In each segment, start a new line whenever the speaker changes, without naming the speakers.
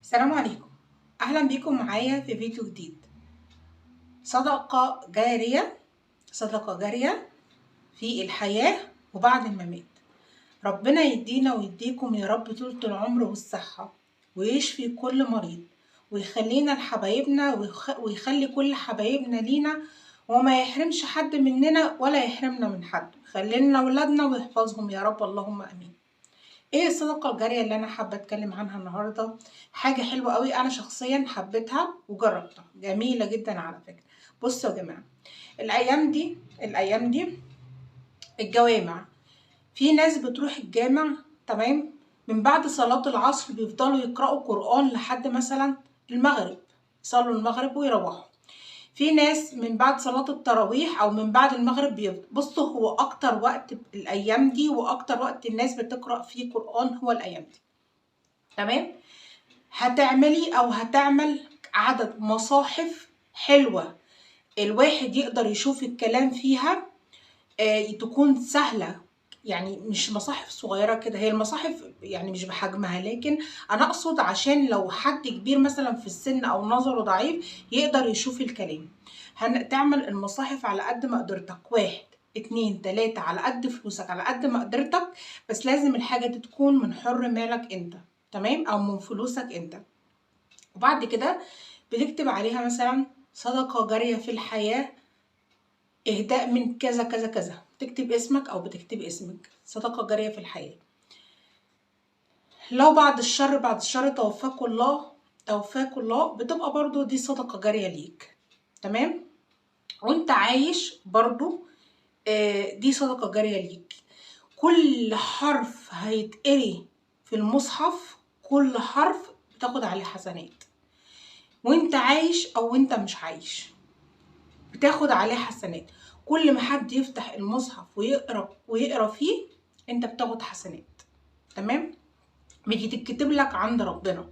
السلام عليكم. اهلا بيكم معايا في فيديو جديد. صدقة جارية، صدقة جارية في الحياة وبعد الممات. ربنا يدينا ويديكم يا رب طولة العمر والصحة، ويشفي كل مريض، ويخلينا لحبايبنا ويخلي كل حبايبنا لينا، وما يحرمش حد مننا ولا يحرمنا من حد. يخلينا ولادنا ويحفظهم يا رب، اللهم امين. ايه الصدقة الجارية اللي انا حابة اتكلم عنها النهاردة؟ حاجة حلوة قوي، انا شخصيا حبيتها وجربتها، جميلة جدا على فكرة. بصوا يا جماعة، الايام دي الجوامع، في ناس بتروح الجامع، تمام، من بعد صلاة العصر بيفضلوا يقرأوا قرآن لحد مثلا المغرب، يصلوا المغرب ويروحوا. في ناس من بعد صلاة التراويح او من بعد المغرب بصوا، هو اكتر وقت الايام دي واكتر وقت الناس بتقرأ فيه قرآن هو الايام دي، تمام. هتعملي او هتعمل عدد مصاحف حلوة الواحد يقدر يشوف الكلام فيها، تكون سهلة، يعني مش مصاحف صغيرة كده. هي المصاحف يعني مش بحجمها، لكن أنا أقصد عشان لو حد كبير مثلا في السن أو نظره ضعيف يقدر يشوف الكلام. هتعمل المصاحف على قد ما قدرتك، 1 2 3، على قد فلوسك، على قد ما قدرتك، بس لازم الحاجة دي تكون من حر مالك انت، تمام، أو من فلوسك انت. وبعد كده بتكتب عليها مثلا صدقة جارية في الحياة، اهداء من كذا كذا كذا، تكتب اسمك او بتكتب اسمك، صدقة جارية في الحياة. لو بعد الشر توفاكوا الله، بتبقى برضو دي صدقة جارية ليك، تمام. وانت عايش برضو دي صدقة جارية ليك. كل حرف هيتقري في المصحف، كل حرف بتاخد عليه حسنات، وانت عايش او انت مش عايش بتاخد عليه حسنات. كل ما حد يفتح المصحف ويقرا فيه انت بتاخد حسنات، تمام، بتتكتب لك عند ربنا.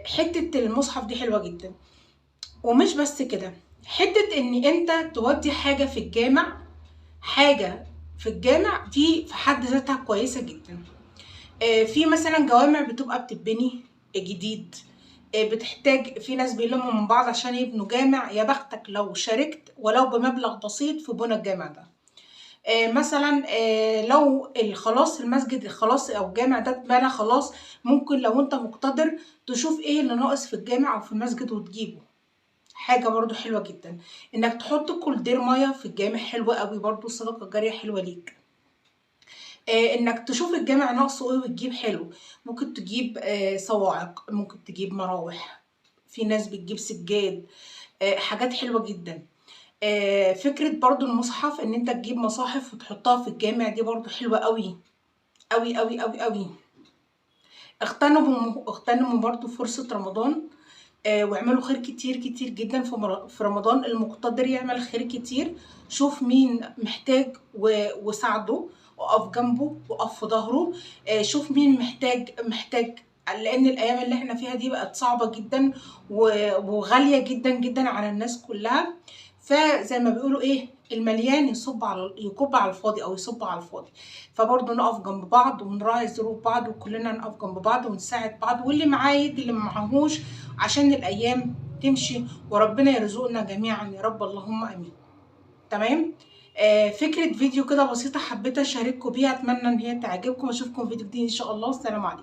حته المصحف دي حلوه جدا. ومش بس كده، حته ان انت تودي حاجه في الجامع، حاجه في الجامع دي في حد ذاتها كويسه جدا. في مثلا جوامع بتبقى بتتبني جديد، بتحتاج، في ناس بيلموا من بعض عشان يبنوا جامع، يا بختك لو شاركت ولو بمبلغ بسيط في بناء الجامع ده. مثلا لو خلاص المسجد خلاص او الجامع ده اتبنى خلاص، ممكن لو انت مقتدر تشوف ايه اللي ناقص في الجامع او في المسجد وتجيبه. حاجه برضو حلوه جدا انك تحط كولدير ميه في الجامع، حلوه قوي برضو، الصدقه الجاريه حلوه ليك. انك تشوف الجامع ناقصه ايه وتجيب، حلو. ممكن تجيب صواعق، ممكن تجيب مراوح، في ناس بتجيب سجاد، حاجات حلوه جدا. فكره برضو المصحف، ان انت تجيب مصاحف وتحطها في الجامع، دي برضو حلوه قوي قوي قوي قوي قوي. اغتنموا برضو فرصه رمضان، واعملوا خير كتير كتير جدا في رمضان. المقتدر يعمل خير كتير، شوف مين محتاج وساعده، وقف جنبه، وقف في ظهره. شوف مين محتاج، لان الايام اللي احنا فيها دي بقت صعبة جدا وغالية جدا جدا على الناس كلها. فزي ما بيقولوا ايه، المليان يكب على الفاضي او يصب على الفاضي. فبرضه نقف جنب بعض ونراعي ظروف بعض، وكلنا نقف جنب بعض ونساعد بعض، واللي معاه يدي اللي معهوش، عشان الايام تمشي وربنا يرزقنا جميعا يا رب، اللهم امين، تمام. فكرة فيديو كده بسيطة حبيت اشارككم بيها، اتمنى ان هي تعجبكم. اشوفكم في فيديو جديد ان شاء الله. السلام عليكم.